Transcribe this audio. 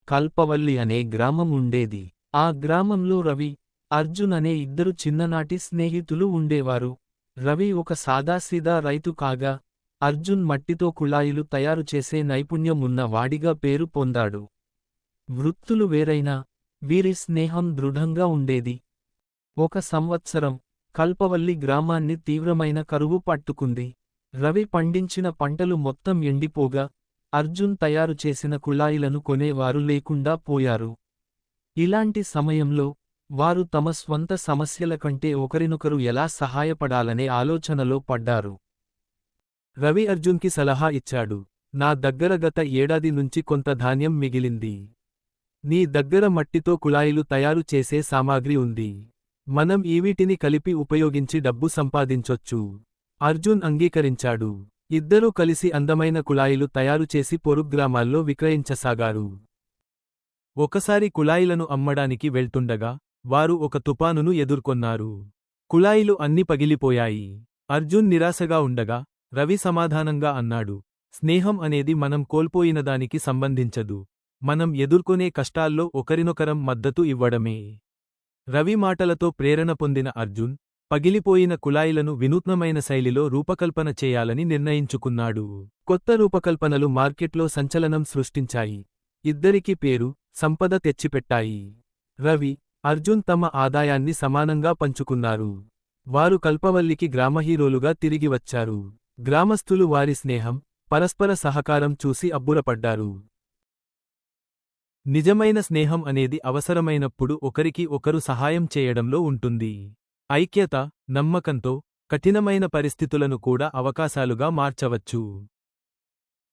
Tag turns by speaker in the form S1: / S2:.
S1: కల్పవల్లి అనే గ్రామం ఉండేది. ఆ గ్రామంలో రవి, అర్జున్ అనే ఇద్దరు చిన్ననాటి స్నేహితులు ఉండేవారు. రవి ఒక సాదాసీదా రైతు కాగా, అర్జున్ మట్టితో కుళాయిలు తయారు చేసే నైపుణ్యం ఉన్న వాడిగా పేరు పొందాడు. వృత్తులు వేరైనా, వీరి స్నేహం దృఢంగా ఉండేది. ఒక సంవత్సరం, కల్పవల్లి గ్రామాన్ని తీవ్రమైన కరువు పట్టుకుంది. రవి పండించిన పంటలు మొత్తం ఎండిపోగా, అర్జున్ తయారు చేసిన కుళాయిలను కొనేవారు లేకుండా పోయారు. ఇలాంటి సమయంలో, వారు తమ స్వంత సమస్యల కంటే ఒకరినొకరు ఎలా సహాయపడాలనే ఆలోచనలో పడ్డారు.
S2: రవి అర్జున్కి సలహా ఇచ్చాడు. నా దగ్గర గత ఏడాది నుంచి కొంత ధాన్యం మిగిలింది. నీ దగ్గర మట్టితో కుళాయిలు తయారు చేసే సామాగ్రి ఉంది. మనం ఈవీటిని కలిపి ఉపయోగించి డబ్బు సంపాదించొచ్చు. అర్జున్ అంగీకరించాడు. ఇద్దరూ కలిసి అందమైన కుళాయిలు తయారు చేసి పొరుగ్రామాల్లో విక్రయించసాగారు. ఒకసారి కుళాయిలను అమ్మడానికి వెళ్తుండగా, వారు ఒక తుపానును ఎదుర్కొన్నారు. కుళాయిలు అన్ని పగిలిపోయాయి. అర్జున్ నిరాశగా ఉండగా, రవి సమాధానంగా అన్నాడు, స్నేహం అనేది మనం కోల్పోయినదానికి సంబంధించదు. మనం ఎదుర్కొనే కష్టాల్లో ఒకరినొకరం మద్దతు ఇవ్వడమే. రవి మాటలతో ప్రేరణ పొందిన అర్జున్, పగిలిపోయిన కుళాయిలను వినూత్నమైన శైలిలో రూపకల్పన చేయాలని నిర్ణయించుకున్నాడు. కొత్త రూపకల్పనలు మార్కెట్లో సంచలనం సృష్టించాయి. ఇద్దరికీ పేరు, సంపద తెచ్చిపెట్టాయి. రవి, అర్జున్ తమ ఆదాయాన్ని సమానంగా పంచుకున్నారు. వారు కల్పవల్లికి గ్రామహీరోలుగా తిరిగి వచ్చారు. గ్రామస్థులు వారి స్నేహం, పరస్పర సహకారం చూసి అబ్బురపడ్డారు. నిజమైన స్నేహం అనేది అవసరమైనప్పుడు ఒకరికి ఒకరు సహాయం చేయడంలో ఉంటుంది. ఐక్యత, నమ్మకంతో, కఠినమైన పరిస్థితులను కూడా అవకాశాలుగా మార్చవచ్చు.